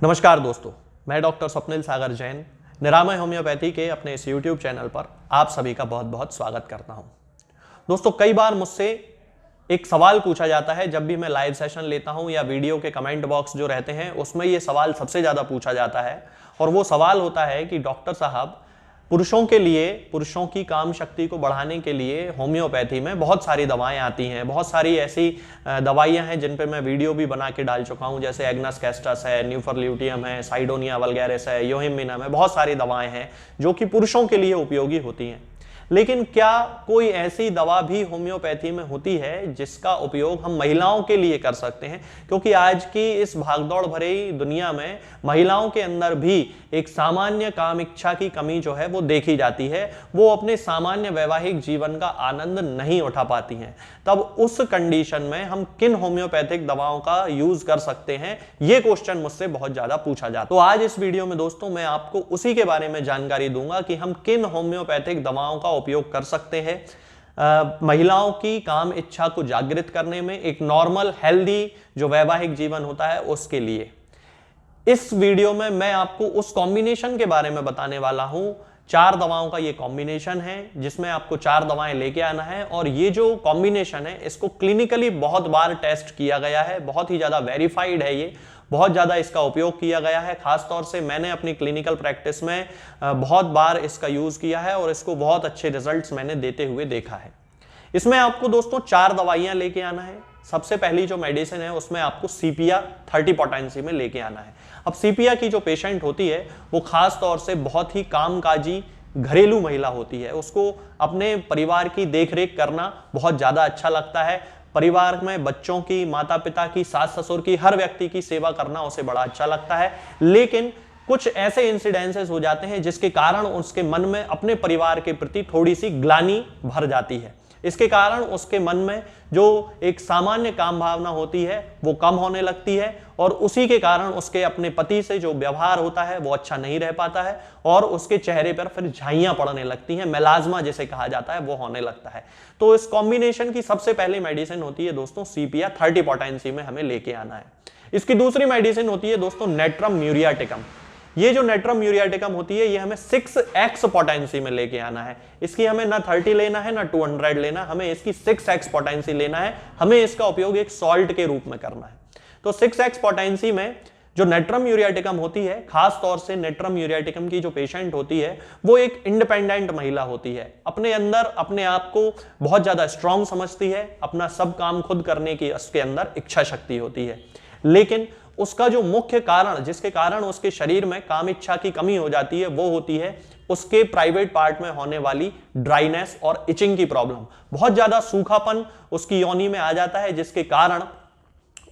नमस्कार दोस्तों, मैं डॉक्टर स्वप्निल सागर जैन निरामय होम्योपैथी के अपने इस YouTube चैनल पर आप सभी का बहुत बहुत स्वागत करता हूं। दोस्तों, कई बार मुझसे एक सवाल पूछा जाता है जब भी मैं लाइव सेशन लेता हूं या वीडियो के कमेंट बॉक्स जो रहते हैं उसमें ये सवाल सबसे ज़्यादा पूछा जाता है और वो सवाल होता है कि डॉक्टर साहब, पुरुषों के लिए, पुरुषों की काम शक्ति को बढ़ाने के लिए होम्योपैथी में बहुत सारी दवाएं आती हैं। बहुत सारी ऐसी दवाइयां हैं जिन पे मैं वीडियो भी बना के डाल चुका हूं, जैसे एग्नस कैस्टस है, न्यूफरल्यूटियम है, साइडोनिया वल्गैरिस है, योहिमिनम है। बहुत सारी दवाएं हैं जो कि पुरुषों के लिए उपयोगी होती हैं। लेकिन क्या कोई ऐसी दवा भी होम्योपैथी में होती है जिसका उपयोग हम महिलाओं के लिए कर सकते हैं? क्योंकि आज की इस भागदौड़ भरी दुनिया में महिलाओं के अंदर भी एक सामान्य काम इच्छा की कमी जो है वो देखी जाती है। वो अपने सामान्य वैवाहिक जीवन का आनंद नहीं उठा पाती हैं। तब उस कंडीशन में हम किन होम्योपैथिक दवाओं का यूज कर सकते हैं, ये क्वेश्चन मुझसे बहुत ज्यादा पूछा जाता है। तो आज इस वीडियो में दोस्तों मैं आपको उसी के बारे में जानकारी दूंगा कि हम किन होम्योपैथिक दवाओं का उपयोग कर सकते हैं महिलाओं की काम इच्छा को जागृत करने में, एक नॉर्मल हेल्दी जो वैवाहिक जीवन होता है उसके लिए। इस वीडियो में मैं आपको उस कॉम्बिनेशन के बारे में बताने वाला हूं। 4 दवाओं का ये कॉम्बिनेशन है जिसमें आपको 4 दवाएं लेके आना है और ये जो कॉम्बिनेशन है इसको क्लिनिकली बहुत बार टेस्ट किया गया है, बहुत ही ज्यादा वेरीफाइड है, ये बहुत ज्यादा इसका उपयोग किया गया है। खासतौर से मैंने अपनी क्लिनिकल प्रैक्टिस में बहुत बार इसका यूज किया है और इसको बहुत अच्छे रिजल्ट्स मैंने देते हुए देखा है। इसमें आपको दोस्तों 4 दवाइयां लेके आना है। सबसे पहली जो मेडिसिन है उसमें आपको सीपिया 30 पोटेंसी में लेके आना है। अब सीपिया की जो पेशेंट होती है वो खास तौर से बहुत ही कामकाजी घरेलू महिला होती है। उसको अपने परिवार की देखरेख करना बहुत ज्यादा अच्छा लगता है। परिवार में बच्चों की, माता पिता की, सास ससुर की, हर व्यक्ति की सेवा करना उसे बड़ा अच्छा लगता है। लेकिन कुछ ऐसे इंसिडेंसेस हो जाते हैं जिसके कारण उसके मन में अपने परिवार के प्रति थोड़ी सी ग्लानि भर जाती है। इसके कारण उसके मन में जो एक सामान्य काम भावना होती है वो कम होने लगती है और उसी के कारण उसके अपने पति से जो व्यवहार होता है वो अच्छा नहीं रह पाता है और उसके चेहरे पर फिर झाइयां पड़ने लगती हैं, मेलाज्मा जिसे कहा जाता है वो होने लगता है। तो इस कॉम्बिनेशन की सबसे पहली मेडिसिन होती है दोस्तों सीपिया 30 पोटेंसी में हमें लेके आना है। इसकी दूसरी मेडिसिन होती है दोस्तों नेट्रम म्यूरियाटिकम। ये जो नेट्रम म्यूरियाटिकम होती है ये हमें 6x पोटेंसी में लेके आना है। इसकी हमें ना 30 लेना है ना 200 लेना, हमें इसकी 6x पोटेंसी लेना है। हमें इसका उपयोग एक सॉल्ट के रूप में करना है। तो 6x पोटेंसी में जो नेट्रम म्यूरियाटिकम होती है, खास तौर से नेट्रम म्यूरियाटिकम की जो पेशेंट होती है वो एक इंडिपेंडेंट महिला होती है। अपने अंदर अपने आप को बहुत ज्यादा स्ट्रांग समझती है, अपना सब काम खुद करने की उसके अंदर इच्छा शक्ति होती है। लेकिन उसका जो मुख्य कारण जिसके कारण उसके शरीर में काम इच्छा की कमी हो जाती है वो होती है उसके प्राइवेट पार्ट में होने वाली ड्राइनेस और इचिंग की प्रॉब्लम। बहुत ज्यादा सूखापन उसकी योनि में आ जाता है जिसके कारण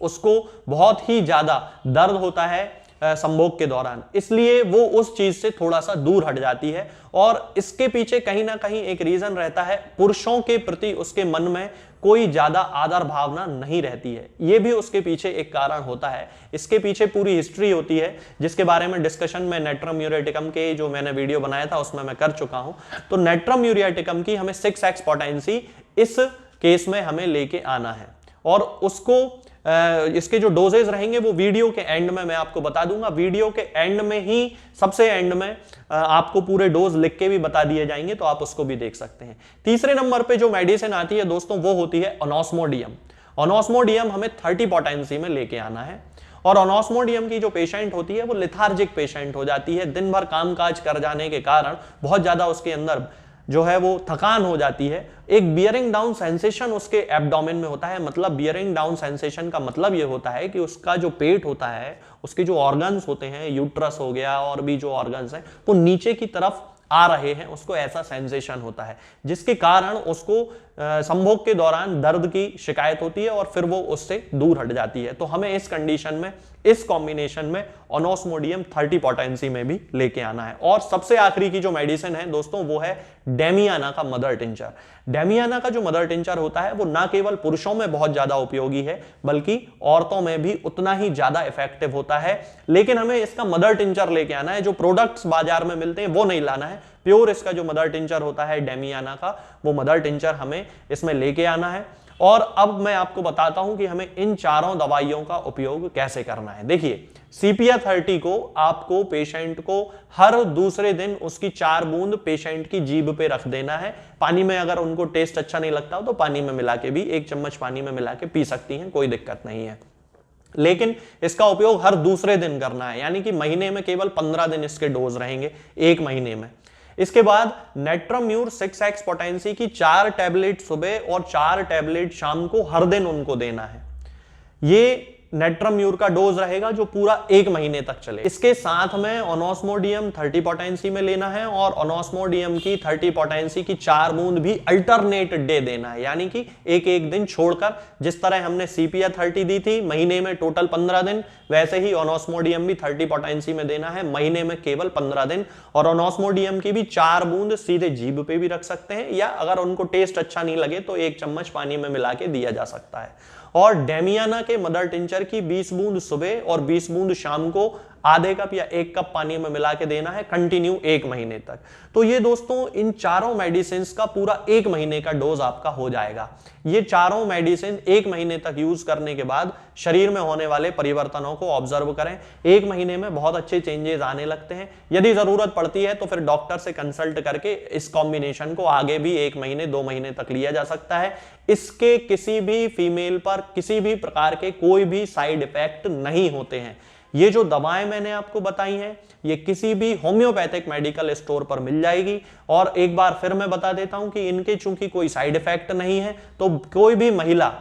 उसको बहुत ही ज्यादा दर्द होता है संभोग के दौरान। इसलिए वो उस चीज से थोड़ा सा दूर हट जाती है और इसके पीछे कहीं ना कहीं एक रीजन रहता है, पुरुषों के प्रति उसके मन में कोई ज्यादा आदर भावना नहीं रहती है। ये भी उसके पीछे एक कारण होता है। इसके पीछे पूरी हिस्ट्री होती है जिसके बारे में डिस्कशन में नेट्रम म्यूरियाटिकम के जो मैंने वीडियो बनाया था उसमें मैं कर चुका हूं। तो नेट्रम म्यूरियाटिकम की हमें 6x पोटेंसी इस केस में हमें लेके आना है और उसको इसके जो डोजेज रहेंगे वो वीडियो के एंड में मैं आपको बता दूंगा। वीडियो के एंड में ही, सबसे एंड में आपको पूरे डोज लिख के भी बता दिए जाएंगे तो आप उसको भी देख सकते हैं। तीसरे नंबर पे जो मेडिसिन आती है दोस्तों वो होती है ओनोस्मोडियम। ओनोस्मोडियम हमें 30 पोटेंसी में लेके आना है और ओनोस्मोडियम की जो पेशेंट होती है वो लेथार्जिक पेशेंट हो जाती है। दिन भर कामकाज कर जाने के कारण बहुत ज्यादा उसके अंदर जो है वो थकान हो जाती है। एक बियरिंग डाउन सेंसेशन उसके एब्डोमेन में होता है। मतलब बियरिंग डाउन सेंसेशन का मतलब ये होता है कि उसका जो पेट होता है, उसके जो ऑर्गन्स होते हैं, यूट्रस हो गया और भी जो ऑर्गन्स हैं, वो नीचे की तरफ आ रहे हैं, उसको ऐसा सेंसेशन होता है जिसके कारण उसको संभोग के दौरान दर्द की शिकायत होती है और फिर वो उससे दूर हट जाती है। तो हमें इस कंडीशन में, इस कॉम्बिनेशन में ओनोस्मोडियम 30 पोटेंसी में भी लेके आना है। और सबसे आखिरी की जो मेडिसिन है दोस्तों वो है डेमियाना का मदर टिंचर। डेमियाना का जो मदर टिंचर होता है वो ना केवल पुरुषों में बहुत ज्यादा उपयोगी है बल्कि औरतों में भी उतना ही ज्यादा इफेक्टिव होता है। लेकिन हमें इसका मदर टिंचर लेके आना है। जो प्रोडक्ट्स बाजार में मिलते हैं वो नहीं लाना है। प्योर इसका जो मदर टिंचर होता है डेमियाना का, वो मदर टिंचर हमें इसमें लेके आना है और अब मैं आपको बताता हूं कि हमें इन चारों दवाइयों का उपयोग कैसे करना है। देखिए, सीपिया 30 को आपको पेशेंट को हर दूसरे दिन उसकी 4 बूंद पेशेंट की जीभ पे रख देना है। पानी में अगर उनको टेस्ट अच्छा नहीं लगता हो तो पानी में मिला के भी 1 चम्मच पानी में मिला के पी सकती हैं, कोई दिक्कत नहीं है। लेकिन इसका उपयोग हर दूसरे दिन करना है, यानी कि महीने में केवल 15 दिन इसके डोज रहेंगे, 1 महीने में। इसके बाद नेट्रम्यूर 6x पोटेंसी की 4 टैबलेट सुबह और 4 टैबलेट शाम को हर दिन उनको देना है। ये नेट्रम्यूर का डोज रहेगा जो पूरा 1 महीने तक चले। इसके साथ में ओनोस्मोडियम 30 पोटेंसी में लेना है और ओनोस्मोडियम की 30 पोटेंसी की 4 बूंद भी अल्टरनेट डे देना है, यानी कि एक एक दिन छोड़कर। जिस तरह हमने सीपिया 30 दी थी महीने में टोटल 15 दिन, वैसे ही ओनोस्मोडियम भी 30 पोटेंसी में देना है, महीने में केवल 15 दिन। और ओनोस्मोडियम की भी 4 बूंद सीधे जीभ पे भी रख सकते हैं, या अगर उनको टेस्ट अच्छा नहीं लगे तो 1 चम्मच पानी में मिला के दिया जा सकता है। और डेमियाना के मदर टिंचर की 20 बूंद सुबह और 20 बूंद शाम को आधे कप या 1 कप पानी में मिला के देना है, कंटिन्यू 1 महीने तक। तो ये दोस्तों इन चारों मेडिसिन का पूरा 1 महीने का डोज आपका हो जाएगा। ये चारों मेडिसिन 1 महीने तक यूज करने के बाद शरीर में होने वाले परिवर्तनों को ऑब्जर्व करें। 1 महीने में बहुत अच्छे चेंजेस आने लगते हैं। यदि जरूरत पड़ती है तो फिर डॉक्टर से कंसल्ट करके इस कॉम्बिनेशन को आगे भी 1 महीने 2 महीने तक लिया जा सकता है। इसके किसी भी फीमेल पर किसी भी प्रकार के कोई भी साइड इफेक्ट नहीं होते हैं। ये जो दवाएं मैंने आपको बताई हैं ये किसी भी होम्योपैथिक मेडिकल स्टोर पर मिल जाएगी। और एक बार फिर मैं बता देता हूं कि इनके चूंकि कोई साइड इफेक्ट नहीं है तो कोई भी महिला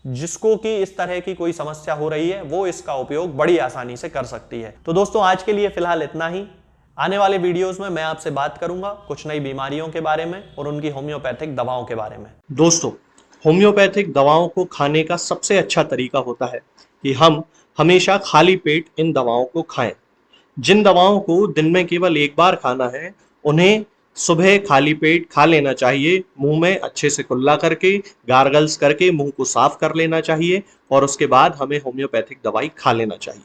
जिसको कि इस तरह की कोई समस्या हो रही है वो इसका उपयोग बड़ी आसानी से कर सकती है। तो दोस्तों आज के लिए फिलहाल इतना ही। आने वाले वीडियोस में मैं आपसे बात करूंगा कुछ नई बीमारियों के बारे में और उनकी होम्योपैथिक दवाओं के बारे में। दोस्तों, होम्योपैथिक दवाओं को खाने का सबसे अच्छा तरीका होता है कि हम हमेशा खाली पेट इन दवाओं को खाएं। जिन दवाओं को दिन में केवल 1 बार खाना है उन्हें सुबह खाली पेट खा लेना चाहिए। मुंह में अच्छे से कुल्ला करके, गार्गल्स करके मुंह को साफ कर लेना चाहिए और उसके बाद हमें होम्योपैथिक दवाई खा लेना चाहिए।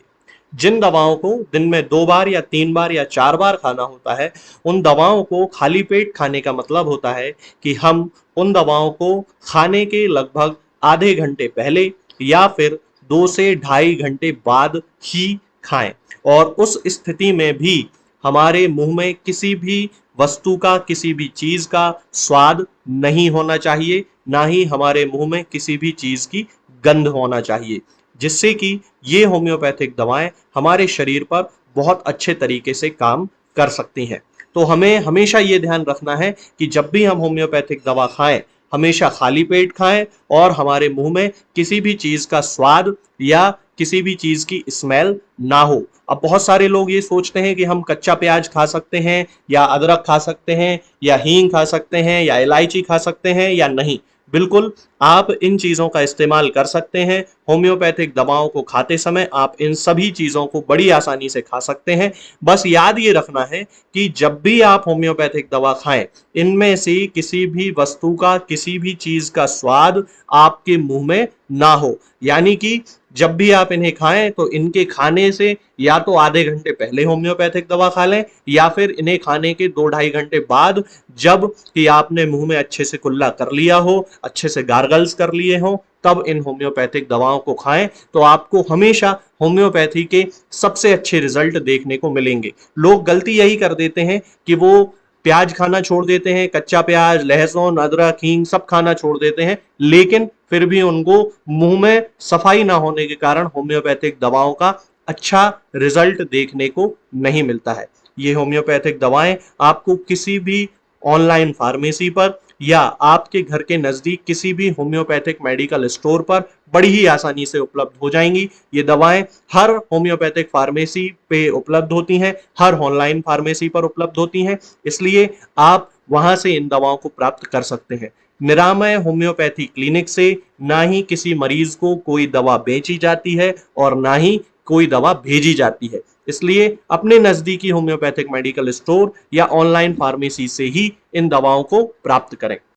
जिन दवाओं को दिन में 2 बार या 3 बार या 4 बार खाना होता है उन दवाओं को खाली पेट खाने का मतलब होता है कि हम उन दवाओं को खाने के लगभग आधे घंटे पहले या फिर 2 से ढाई घंटे बाद ही खाएं। और उस स्थिति में भी हमारे मुंह में किसी भी वस्तु का, किसी भी चीज का स्वाद नहीं होना चाहिए, ना ही हमारे मुंह में किसी भी चीज की गंध होना चाहिए, जिससे कि ये होम्योपैथिक दवाएं हमारे शरीर पर बहुत अच्छे तरीके से काम कर सकती हैं। तो हमें हमेशा ये ध्यान रखना है कि जब भी हम होम्योपैथिक दवा खाएं हमेशा खाली पेट खाएं और हमारे मुंह में किसी भी चीज का स्वाद या किसी भी चीज की स्मेल ना हो। अब बहुत सारे लोग ये सोचते हैं कि हम कच्चा प्याज खा सकते हैं या अदरक खा सकते हैं या हींग खा सकते हैं या इलायची खा सकते हैं या नहीं। बिल्कुल, आप इन चीजों का इस्तेमाल कर सकते हैं। होम्योपैथिक दवाओं को खाते समय आप इन सभी चीजों को बड़ी आसानी से खा सकते हैं। बस याद ये रखना है कि जब भी आप होम्योपैथिक दवा खाएं इनमें से किसी भी वस्तु का, किसी भी चीज का स्वाद आपके मुंह में ना हो। यानी कि जब भी आप इन्हें खाएं तो इनके खाने से या तो आधे घंटे पहले होम्योपैथिक दवा खा लें या फिर इन्हें खाने के 2-2.5 घंटे बाद, जब कि आपने मुंह में अच्छे से कुल्ला कर लिया हो, अच्छे से गार्गल्स कर लिए हो, तब इन होम्योपैथिक दवाओं को खाएं। तो आपको हमेशा होम्योपैथी के सबसे अच्छे रिजल्ट देखने को मिलेंगे। लोग गलती यही कर देते हैं कि वो प्याज खाना छोड़ देते हैं, कच्चा प्याज, लहसुन, अदरक, हींग सब खाना छोड़ देते हैं, लेकिन फिर भी उनको मुंह में सफाई ना होने के कारण होम्योपैथिक दवाओं का अच्छा रिजल्ट देखने को नहीं मिलता है। ये होम्योपैथिक दवाएं आपको किसी भी ऑनलाइन फार्मेसी पर या आपके घर के नजदीक किसी भी होम्योपैथिक मेडिकल स्टोर पर बड़ी ही आसानी से उपलब्ध हो जाएंगी। ये दवाएं हर होम्योपैथिक फार्मेसी पे उपलब्ध होती हैं, हर ऑनलाइन फार्मेसी पर उपलब्ध होती हैं, इसलिए आप वहां से इन दवाओं को प्राप्त कर सकते हैं। निरामय होम्योपैथी क्लिनिक से ना ही किसी मरीज को कोई दवा बेची जाती है और ना ही कोई दवा भेजी जाती है। इसलिए अपने नजदीकी होम्योपैथिक मेडिकल स्टोर या ऑनलाइन फार्मेसी से ही इन दवाओं को प्राप्त करें।